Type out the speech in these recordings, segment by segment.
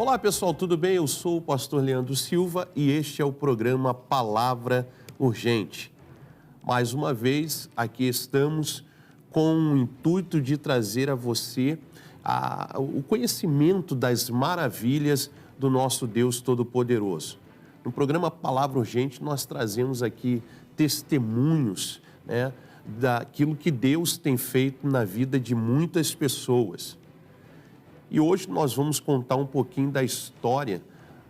Olá pessoal, tudo bem? Eu sou o pastor Leandro Silva e este é o programa Palavra Urgente. Mais uma vez, aqui estamos com o intuito de trazer a você o conhecimento das maravilhas do nosso Deus Todo-Poderoso. No programa Palavra Urgente, nós trazemos aqui testemunhos, daquilo que Deus tem feito na vida de muitas pessoas. E hoje nós vamos contar um pouquinho da história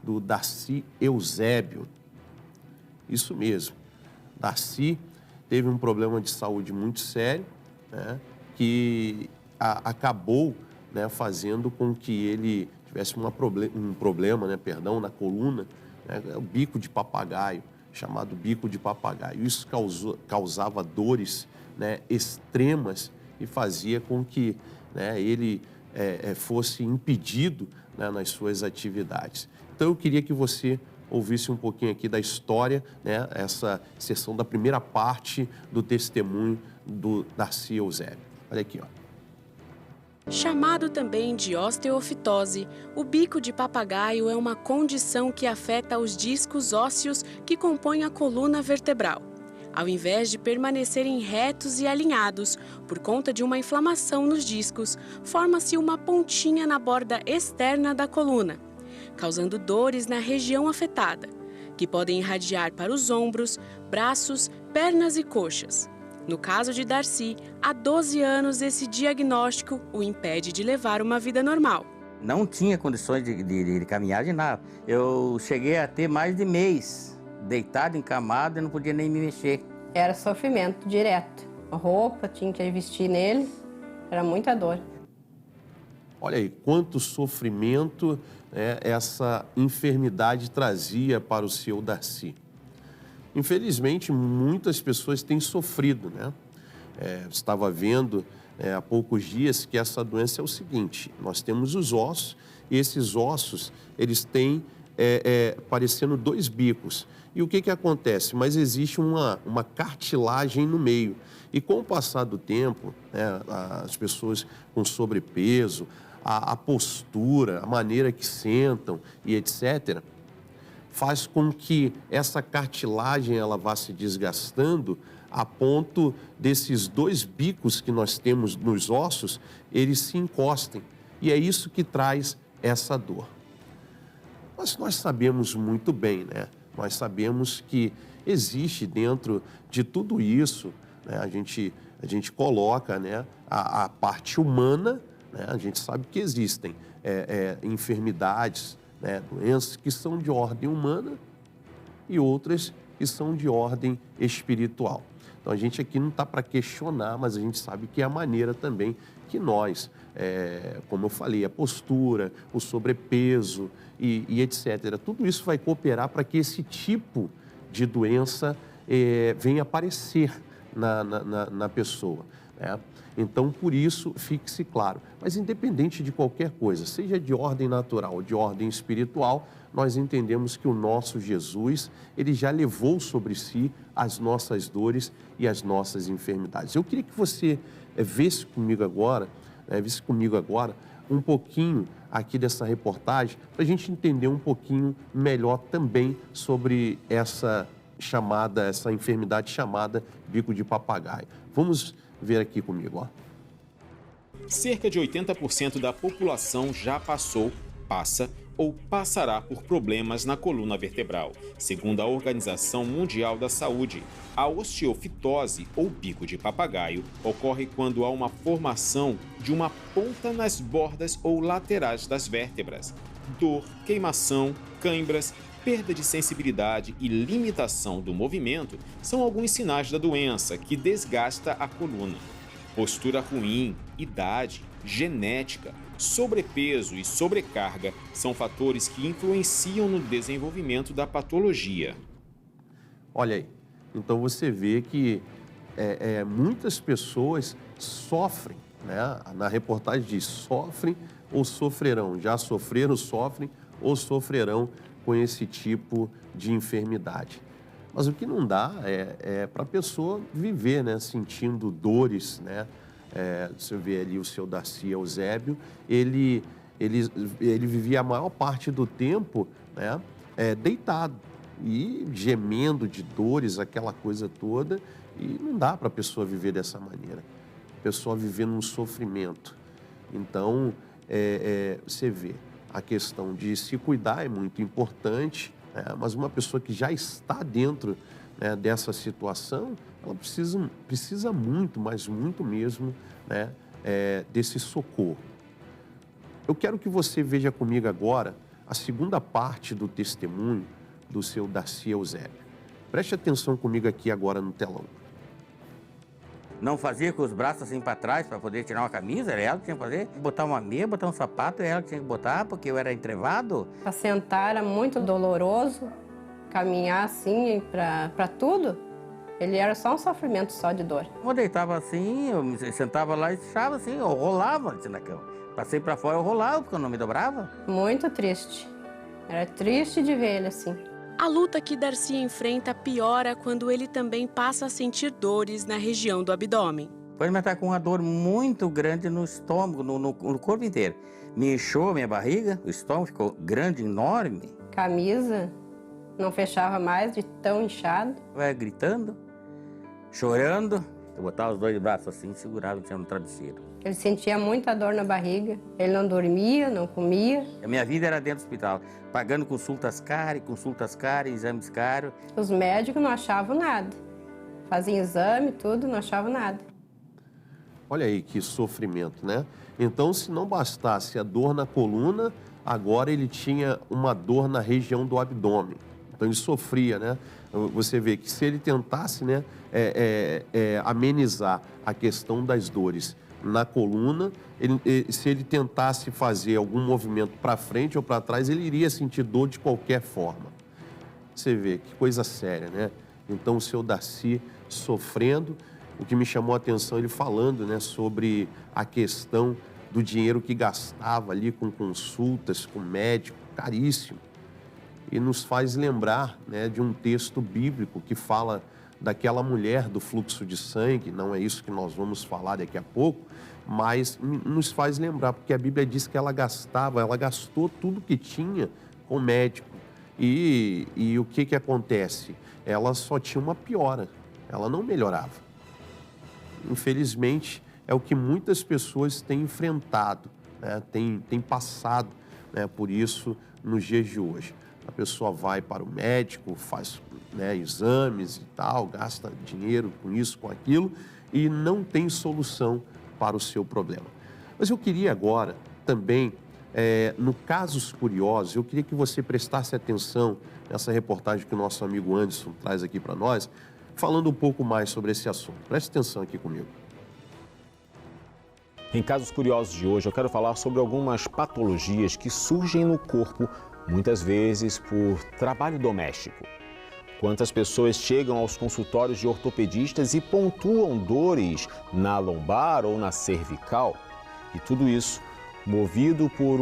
do Darcy Eusébio. Isso mesmo. Darcy teve um problema de saúde muito sério, que acabou, fazendo com que ele tivesse um problema na coluna, o bico de papagaio, chamado bico de papagaio. Isso causava dores, extremas e fazia com que, ele fosse impedido, nas suas atividades. Então, eu queria que você ouvisse um pouquinho aqui da história, essa sessão da primeira parte do testemunho do Darcy Eusébio. Olha aqui, ó. Chamado também de osteofitose, o bico de papagaio é uma condição que afeta os discos ósseos que compõem a coluna vertebral. Ao invés de permanecerem retos e alinhados por conta de uma inflamação nos discos, forma-se uma pontinha na borda externa da coluna, causando dores na região afetada, que podem irradiar para os ombros, braços, pernas e coxas. No caso de Darcy, há 12 anos esse diagnóstico o impede de levar uma vida normal. Não tinha condições de caminhar de nada. Eu cheguei a ter mais de mês deitado, encamado e não podia nem me mexer. Era sofrimento direto. A roupa tinha que vestir nele, era muita dor. Olha aí, quanto sofrimento essa enfermidade trazia para o seu Darcy. Infelizmente, muitas pessoas têm sofrido, estava vendo há poucos dias que essa doença é o seguinte: nós temos os ossos e esses ossos, eles têm parecendo dois bicos. E o que acontece? Mas existe uma cartilagem no meio. E com o passar do tempo, as pessoas com sobrepeso, a postura, a maneira que sentam e etc., faz com que essa cartilagem ela vá se desgastando a ponto desses dois bicos que nós temos nos ossos, eles se encostem. E é isso que traz essa dor. Mas nós sabemos muito bem, Nós sabemos que existe dentro de tudo isso, a gente coloca, a parte humana, a gente sabe que existem enfermidades, doenças que são de ordem humana e outras que são de ordem espiritual. Então, a gente aqui não está para questionar, mas a gente sabe que é a maneira também que nós, como eu falei, a postura, o sobrepeso e etc., tudo isso vai cooperar para que esse tipo de doença venha aparecer na pessoa. Então, por isso, fique-se claro. Mas independente de qualquer coisa, seja de ordem natural ou de ordem espiritual, nós entendemos que o nosso Jesus, ele já levou sobre si as nossas dores e as nossas enfermidades. Eu queria que você visse comigo agora um pouquinho aqui dessa reportagem, para a gente entender um pouquinho melhor também sobre essa enfermidade chamada bico de papagaio. Vamos ver aqui comigo, ó. Cerca de 80% da população já passou, passa ou passará por problemas na coluna vertebral. Segundo a Organização Mundial da Saúde, a osteofitose, ou bico de papagaio, ocorre quando há uma formação de uma ponta nas bordas ou laterais das vértebras. Dor, queimação, cãibras, perda de sensibilidade e limitação do movimento são alguns sinais da doença que desgasta a coluna. Postura ruim, idade, genética, sobrepeso e sobrecarga são fatores que influenciam no desenvolvimento da patologia. Olha aí, então você vê que muitas pessoas sofrem, na reportagem diz sofrem ou sofrerão, já sofreram, sofrem ou sofrerão com esse tipo de enfermidade. Mas o que não dá é para a pessoa viver, sentindo dores, Você vê ali o seu Darcy Eusébio, ele ele vivia a maior parte do tempo, né, deitado e gemendo de dores, aquela coisa toda, e não dá para a pessoa viver dessa maneira. A pessoa viver num sofrimento. Então, você vê, a questão de se cuidar é muito importante, né, mas uma pessoa que já está dentro, né, dessa situação, ela precisa muito, mas muito mesmo, né, desse socorro. Eu quero que você veja comigo agora a segunda parte do testemunho do seu Darcy Eusébio. Preste atenção comigo aqui agora no telão. Não fazia com os braços assim para trás para poder tirar uma camisa, era ela que tinha que fazer. Botar uma meia, botar um sapato, era ela que tinha que botar, porque eu era entrevado. Para sentar era muito doloroso, caminhar assim para tudo. Ele era só um sofrimento só de dor. Eu deitava assim, eu me sentava lá e deixava assim, eu rolava assim na cama. Passei para fora, eu rolava, porque eu não me dobrava. Muito triste. Era triste de ver ele assim. A luta que Darcy enfrenta piora quando ele também passa a sentir dores na região do abdômen. Depois me atacou uma dor muito grande no estômago, no corpo inteiro. Me inchou a minha barriga, o estômago ficou grande, enorme. Camisa não fechava mais de tão inchado. Eu ia gritando, chorando. Eu botava os dois braços assim e segurava no travesseiro. Ele sentia muita dor na barriga. Ele não dormia, não comia. A minha vida era dentro do hospital, pagando consultas caras, exames caros. Os médicos não achavam nada. Faziam exame, tudo, não achavam nada. Olha aí que sofrimento, né? Então, se não bastasse a dor na coluna, agora ele tinha uma dor na região do abdômen. Então, ele sofria, né? Você vê que se ele tentasse, né, amenizar a questão das dores na coluna, se ele tentasse fazer algum movimento para frente ou para trás, ele iria sentir dor de qualquer forma. Você vê que coisa séria, né? Então, o seu Darcy sofrendo. O que me chamou a atenção, ele falando, né, sobre a questão do dinheiro que gastava ali com consultas, com médico, caríssimo. E nos faz lembrar, né, de um texto bíblico que fala daquela mulher do fluxo de sangue. Não é isso que nós vamos falar daqui a pouco, mas nos faz lembrar, porque a Bíblia diz que ela gastou tudo que tinha com médico. E o que acontece? Ela só tinha uma piora, ela não melhorava. Infelizmente, é o que muitas pessoas têm enfrentado, né? Têm passado, né, por isso nos dias de hoje. A pessoa vai para o médico, faz, né, exames e tal, gasta dinheiro com isso, com aquilo, e não tem solução para o seu problema. Mas eu queria agora também, no Casos Curiosos, eu queria que você prestasse atenção nessa reportagem que o nosso amigo Anderson traz aqui para nós, falando um pouco mais sobre esse assunto. Preste atenção aqui comigo. Em Casos Curiosos de hoje, eu quero falar sobre algumas patologias que surgem no corpo, muitas vezes por trabalho doméstico. Quantas pessoas chegam aos consultórios de ortopedistas e pontuam dores na lombar ou na cervical? E tudo isso movido por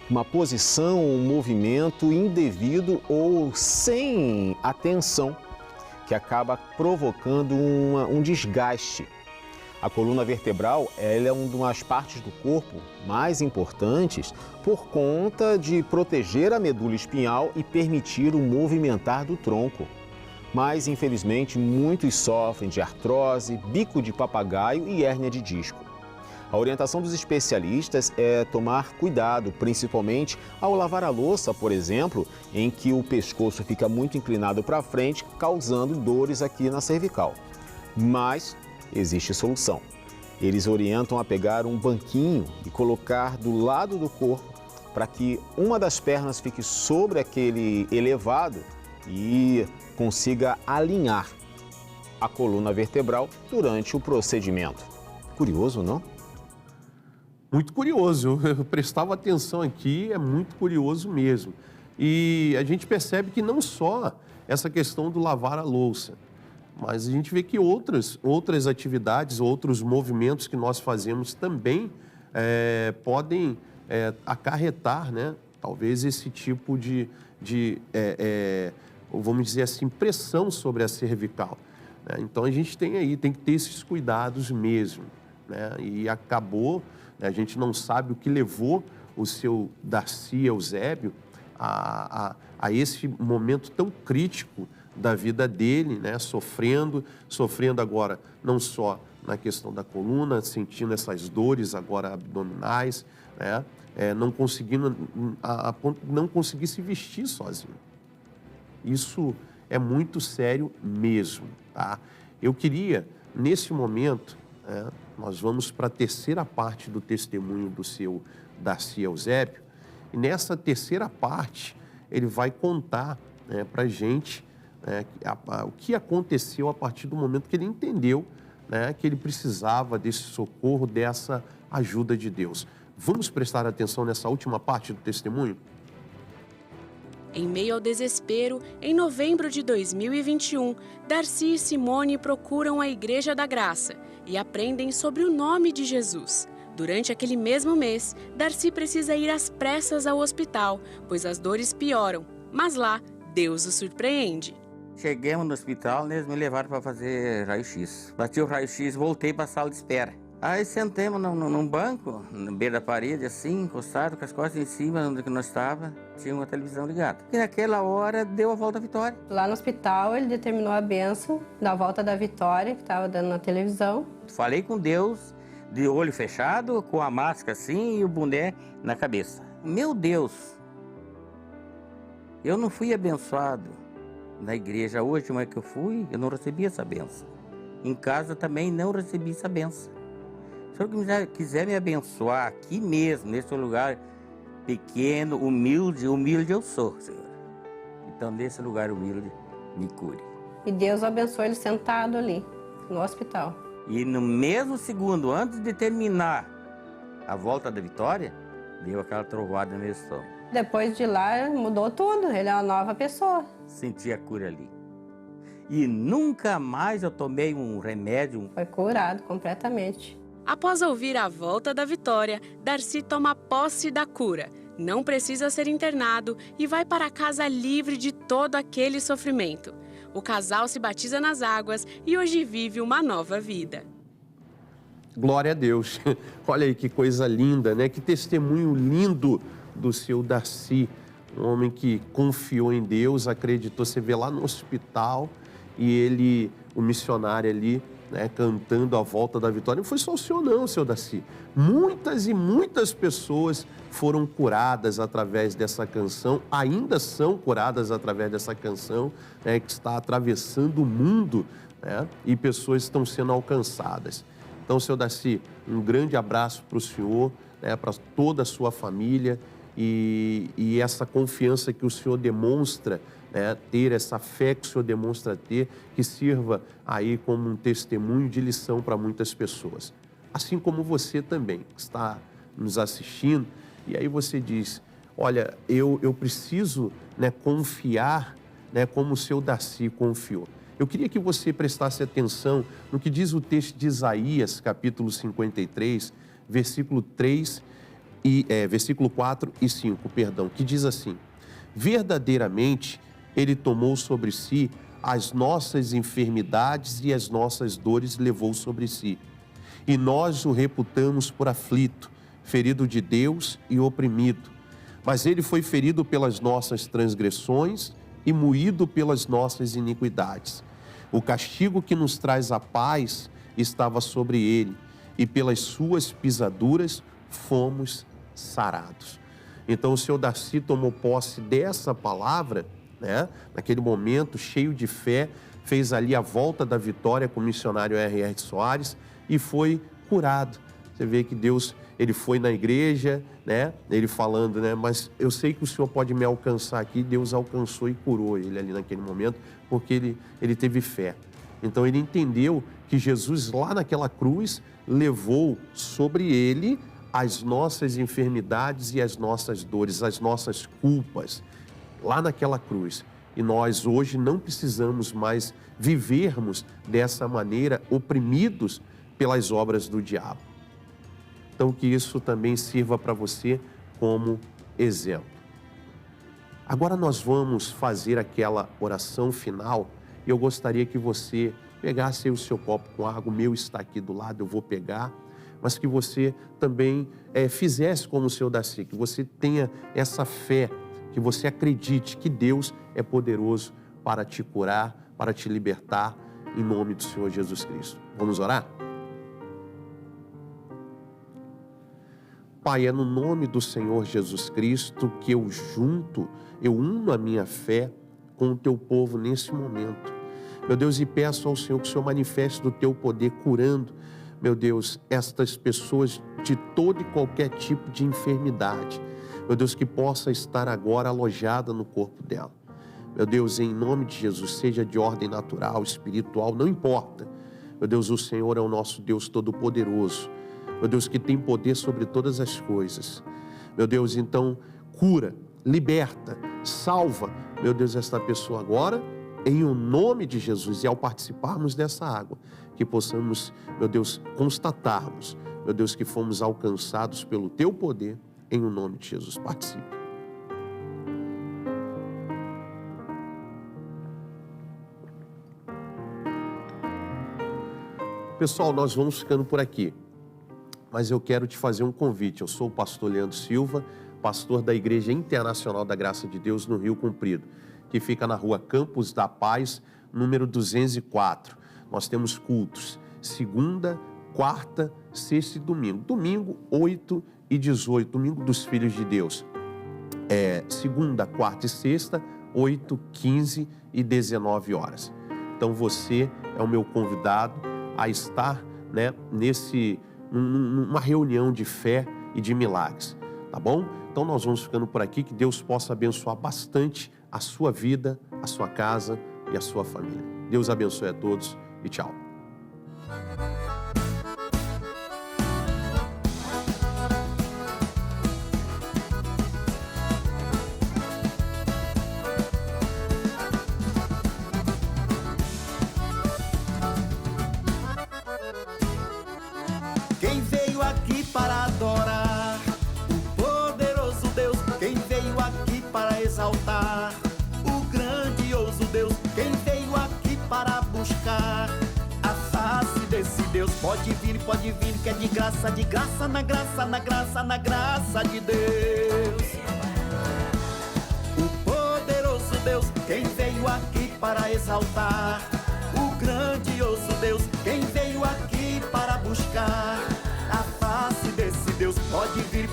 uma posição, um movimento indevido ou sem atenção, que acaba provocando um desgaste. A coluna vertebral ela é uma das partes do corpo mais importantes por conta de proteger a medula espinhal e permitir o movimentar do tronco. Mas, infelizmente, muitos sofrem de artrose, bico de papagaio e hérnia de disco. A orientação dos especialistas é tomar cuidado, principalmente ao lavar a louça, por exemplo, em que o pescoço fica muito inclinado para frente, causando dores aqui na cervical. Mas existe solução. Eles orientam a pegar um banquinho e colocar do lado do corpo para que uma das pernas fique sobre aquele elevado e consiga alinhar a coluna vertebral durante o procedimento. Curioso, não? Muito curioso, eu prestava atenção aqui, é muito curioso mesmo. E a gente percebe que não só essa questão do lavar a louça, mas a gente vê que outras atividades, outros movimentos que nós fazemos também podem acarretar, né, talvez esse tipo de vamos dizer assim, pressão sobre a cervical. Né? Então a gente tem que ter esses cuidados mesmo. Né? E acabou, a gente não sabe o que levou o seu Darcy Eusébio a esse momento tão crítico da vida dele, né? Sofrendo agora não só na questão da coluna, sentindo essas dores agora abdominais, né? Não conseguindo, a ponto de não conseguir se vestir sozinho. Isso é muito sério mesmo, tá? Eu queria, nesse momento, nós vamos para a terceira parte do testemunho do seu Darcy Eusébio, e nessa terceira parte ele vai contar, para a gente o que aconteceu a partir do momento que ele entendeu, que ele precisava desse socorro, dessa ajuda de Deus. Vamos prestar atenção nessa última parte do testemunho? Em meio ao desespero, em novembro de 2021, Darcy e Simone procuram a Igreja da Graça e aprendem sobre o nome de Jesus. Durante aquele mesmo mês, Darcy precisa ir às pressas ao hospital, pois as dores pioram. Mas lá, Deus o surpreende. Chegamos no hospital, eles me levaram para fazer raio-x. Bati o raio-x, voltei para a sala de espera. Aí sentamos num banco, na beira da parede, assim, encostado, com as costas em cima, onde nós estávamos, tinha uma televisão ligada. E naquela hora deu a volta à vitória. Lá no hospital, ele determinou a bênção da volta da vitória, que estava dando na televisão. Falei com Deus, de olho fechado, com a máscara assim e o boné na cabeça. Meu Deus, eu não fui abençoado na igreja. A última que eu fui, eu não recebi essa benção. Em casa também não recebi essa benção. Se o Senhor quiser me abençoar aqui mesmo, nesse lugar pequeno, humilde eu sou, Senhor. Então, nesse lugar humilde, me cure. E Deus abençoou ele sentado ali, no hospital. E no mesmo segundo, antes de terminar a volta da vitória, deu aquela trovada no meu estômago. Depois de lá, mudou tudo, ele é uma nova pessoa. Senti a cura ali. E nunca mais eu tomei um remédio. Foi curado completamente. Após ouvir a volta da vitória, Darcy toma posse da cura. Não precisa ser internado e vai para casa livre de todo aquele sofrimento. O casal se batiza nas águas e hoje vive uma nova vida. Glória a Deus. Olha aí que coisa linda, né? Que testemunho lindo do seu Darcy. Um homem que confiou em Deus, acreditou. Você vê lá no hospital e ele, o missionário ali, cantando a volta da vitória. Não foi só o senhor não, seu Darcy. Muitas e muitas pessoas foram curadas através dessa canção, ainda são curadas através dessa canção, que está atravessando o mundo, e pessoas estão sendo alcançadas. Então, seu Darcy, um grande abraço para o senhor, para toda a sua família e essa confiança que o senhor demonstra, ter essa fé que o senhor demonstra ter, que sirva aí como um testemunho de lição para muitas pessoas. Assim como você também, que está nos assistindo, e aí você diz, olha, eu preciso confiar como o seu Darcy confiou. Eu queria que você prestasse atenção no que diz o texto de Isaías, capítulo 53, versículo 4 e 5, que diz assim, verdadeiramente, Ele tomou sobre si as nossas enfermidades e as nossas dores levou sobre si. E nós o reputamos por aflito, ferido de Deus e oprimido. Mas ele foi ferido pelas nossas transgressões e moído pelas nossas iniquidades. O castigo que nos traz a paz estava sobre ele, e pelas suas pisaduras fomos sarados. Então o senhor Darcy tomou posse dessa palavra, naquele momento, cheio de fé, fez ali a volta da vitória com o missionário R.R. Soares e foi curado. Você vê que Deus, ele foi na igreja, ele falando, mas eu sei que o senhor pode me alcançar aqui. Deus alcançou e curou ele ali naquele momento, porque ele teve fé. Então ele entendeu que Jesus lá naquela cruz levou sobre ele as nossas enfermidades e as nossas dores, as nossas culpas, lá naquela cruz. E nós hoje não precisamos mais vivermos dessa maneira, oprimidos pelas obras do diabo. Então que isso também sirva para você como exemplo. Agora nós vamos fazer aquela oração final e eu gostaria que você pegasse aí o seu copo com água, o meu está aqui do lado, eu vou pegar. mas que você também fizesse como o Seu Darcy, que você tenha essa fé, que você acredite que Deus é poderoso para te curar, para te libertar, em nome do Senhor Jesus Cristo. Vamos orar? Pai, é no nome do Senhor Jesus Cristo que eu uno a minha fé com o Teu povo nesse momento. Meu Deus, e peço ao Senhor que o Senhor manifeste do Teu poder curando, meu Deus, estas pessoas de todo e qualquer tipo de enfermidade. Meu Deus, que possa estar agora alojada no corpo dela. Meu Deus, em nome de Jesus, seja de ordem natural, espiritual, não importa. Meu Deus, o Senhor é o nosso Deus Todo-Poderoso. Meu Deus, que tem poder sobre todas as coisas. Meu Deus, então, cura, liberta, salva, meu Deus, esta pessoa agora, em o nome de Jesus. E ao participarmos dessa água, que possamos, meu Deus, constatarmos, meu Deus, que fomos alcançados pelo Teu poder, em o nome de Jesus. Participe. Pessoal, nós vamos ficando por aqui, mas eu quero te fazer um convite. Eu sou o pastor Leandro Silva, pastor da Igreja Internacional da Graça de Deus no Rio Comprido, que fica na rua Campos da Paz, número 204. Nós temos cultos segunda, quarta, sexta e domingo. Domingo, 8 e 18, domingo dos Filhos de Deus. Segunda, quarta e sexta, 8, 15 e 19 horas. Então você é o meu convidado a estar, né, numa reunião de fé e de milagres, tá bom? Então nós vamos ficando por aqui, que Deus possa abençoar bastante a sua vida, a sua casa e a sua família. Deus abençoe a todos e tchau. Quem veio aqui para adorar o poderoso Deus, quem veio aqui para exaltar o grandioso Deus, quem veio aqui para buscar a face desse Deus, pode vir, que é de graça, na graça, na graça, na graça de Deus. O poderoso Deus, quem veio aqui para exaltar o grandioso Deus, quem veio aqui para buscar a face desse Deus, pode vir,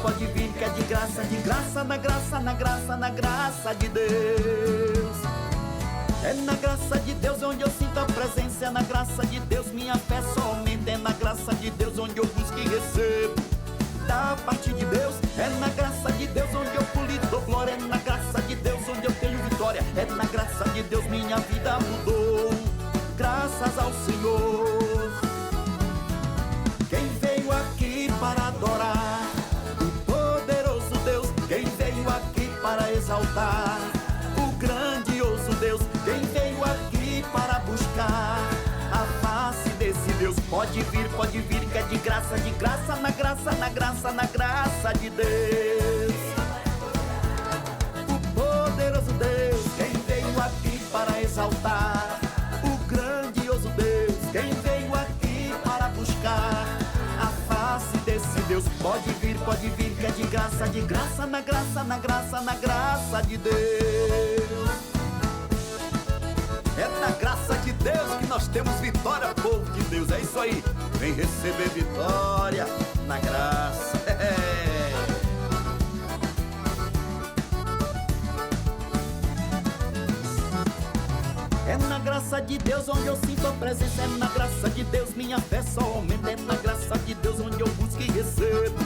que é de graça, na graça, na graça, na graça de Deus. É na graça de Deus onde eu sinto a presença, é na graça de Deus minha fé somente, é na graça de Deus onde eu busco e recebo da parte de Deus, é na graça de Deus onde eu pulo e dou glória, é na graça de Deus onde eu tenho vitória, é na graça de Deus minha vida mudou, graças ao Senhor. Quem veio aqui para adorar o poderoso Deus, quem veio aqui para exaltar o grandioso Deus, quem veio aqui para buscar a face desse Deus, pode vir, que é de graça, na graça, na graça, na graça de Deus. O poderoso Deus, quem veio aqui para exaltar o grandioso Deus, quem veio aqui para buscar a face desse Deus, pode vir, que é de graça, na graça, na graça, na graça de Deus. É na graça de Deus que nós temos vitória, povo de Deus. É isso aí, vem receber vitória na graça. É na graça de Deus onde eu sinto a presença, é na graça de Deus minha fé só aumenta, é na graça de Deus onde eu busco e recebo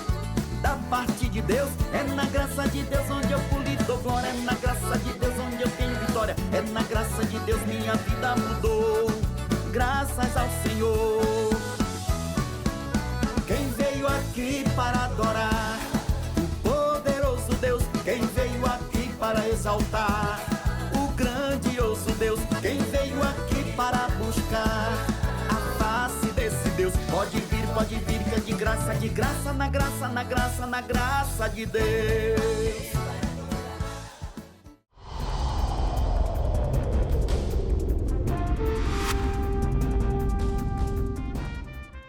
da parte de Deus, é na graça de Deus onde eu pulo e dou glória, é na graça de Deus onde eu tenho vitória, é na graça de Deus minha vida mudou, graças ao Senhor. Quem veio aqui para adorar o poderoso Deus, quem veio aqui para exaltar o grandioso Deus, quem veio aqui para buscar a face desse Deus, pode vir, que é de graça, na graça, na graça, na graça de Deus.